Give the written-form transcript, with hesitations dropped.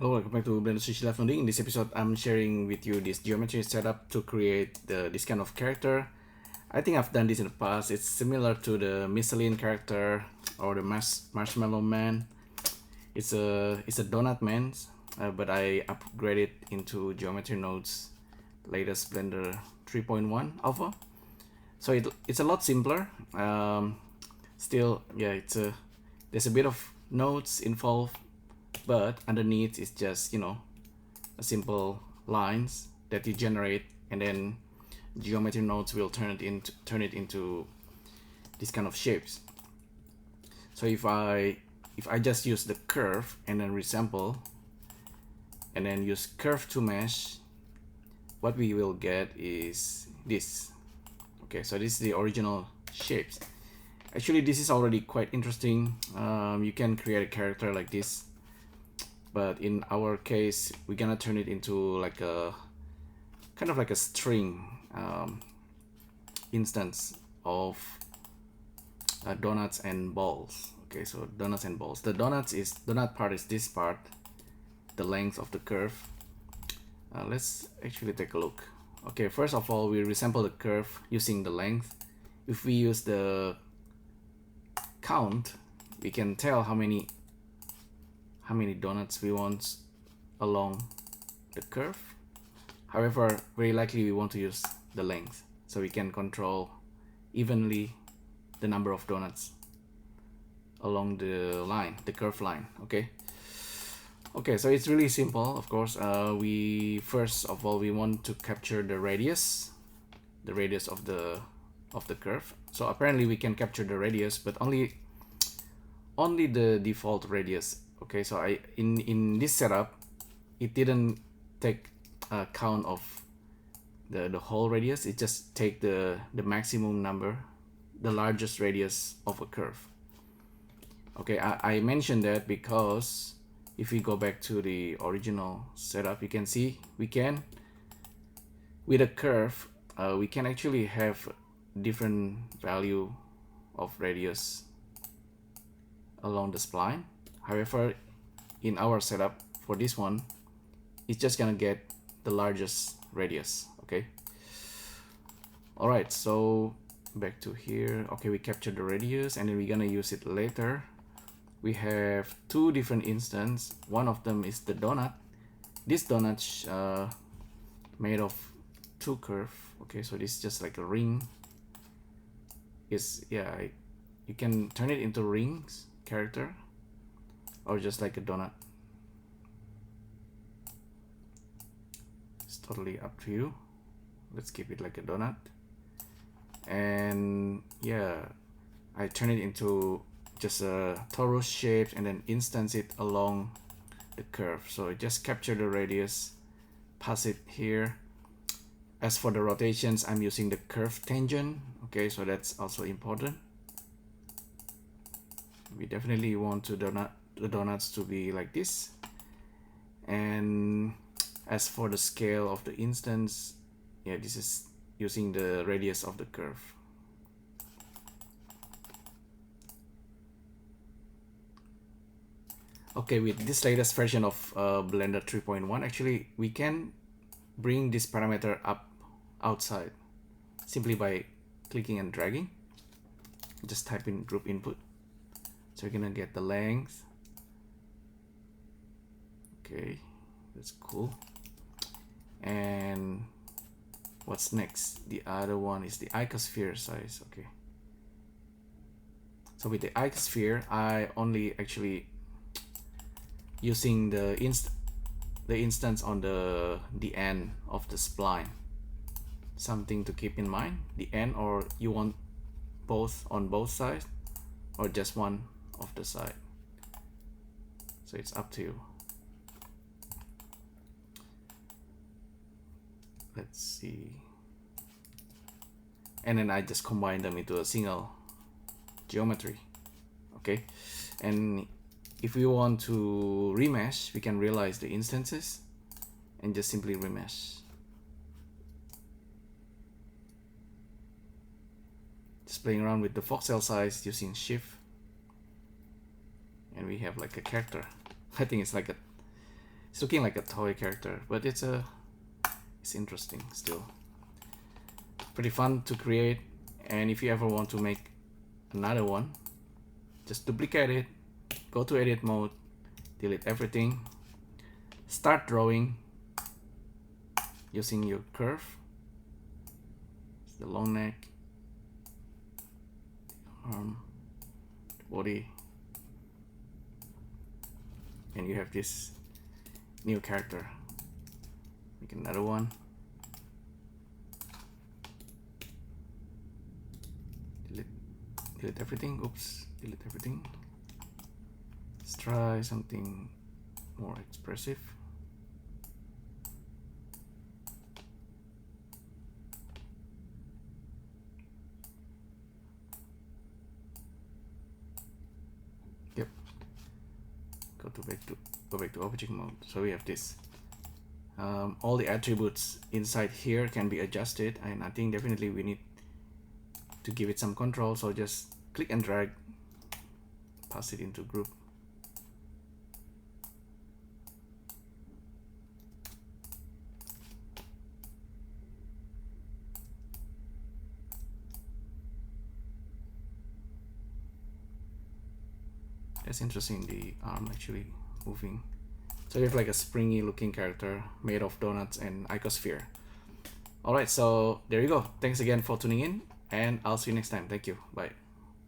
Hello, welcome back to Blenderian Donuts Man. In this episode, I'm sharing with you this geometry setup to create this kind of character. I think I've done this in the past. It's similar to the Michelin character or the Marshmallow Man. It's a donut man, but I upgraded into geometry nodes, latest Blender 3.1 alpha. So it's a lot simpler. Still, yeah, there's a bit of nodes involved, but underneath is just, a simple lines that you generate, and then geometry nodes will turn it into this kind of shapes. So if I just use the curve and then resample and then use curve to mesh, what we will get is this. Okay, so this is the original shapes. Actually, this is already quite interesting. You can create a character like this, but in our case we're gonna turn it into like a kind of like a string instance of donuts and balls. Okay, so donuts and balls. The donut part is this part, the length of the curve. Let's actually take a look. Okay, first of all, we resample the curve using the length. If we use the count, we can tell how many donuts we want along the curve. However, very likely we want to use the length, so we can control evenly the number of donuts along the line, the curve line. Okay, so it's really simple. Of course, we first of all we want to capture the radius of the curve. So apparently we can capture the radius, but only the default radius. Okay, so in this setup, it didn't take a count of the whole radius. It just take the maximum number, the largest radius of a curve. Okay, I mentioned that because if we go back to the original setup, you can see with a curve, we can actually have different value of radius along the spline. However, in our setup for this one, it's just gonna get the largest radius. Okay, all right, so back to here. Okay, we captured the radius and then we're gonna use it later. We have two different instances. One of them is the donut. This donut made of two curve. Okay, so this is just like a ring. You can turn it into rings character or just like a donut. It's totally up to you. Let's keep it like a donut. And yeah, I turn it into just a torus shape and then instance it along the curve. So just capture the radius, pass it here. As for the rotations, I'm using the curve tangent. Okay, so that's also important. We definitely want the donuts to be like this. And as for the scale of the instance, yeah, this is using the radius of the curve. Okay, with this latest version of Blender 3.1, actually we can bring this parameter up outside simply by clicking and dragging. Just type in group input. So you're gonna get the length. Okay, that's cool. And what's next? The other one is the icosphere size. Okay. So with the icosphere, I only actually using the instance on the end of the spline. Something to keep in mind, the end, or you want both on both sides or just one of the side. So it's up to you. Let's see. And then I just combine them into a single geometry. Okay, and if we want to remesh, we can realize the instances and just simply remesh. Just playing around with the voxel size using shift, and we have like a character. I think it's like a It's looking like a toy character, but it's interesting still. Pretty fun to create, and if you ever want to make another one, just duplicate it, go to edit mode, delete everything, start drawing using your curve. It's the long neck, the arm, the body, and you have this new character. Make another one. Delete everything. Oops, delete everything. Let's try something more expressive. Yep. Go back to object mode. So we have this. All the attributes inside here can be adjusted, and I think definitely we need to give it some control, so just click and drag, pass it into group. That's interesting, the arm actually moving. So you have like a springy looking character made of donuts and icosphere. Alright, so there you go. Thanks again for tuning in, and I'll see you next time. Thank you. Bye.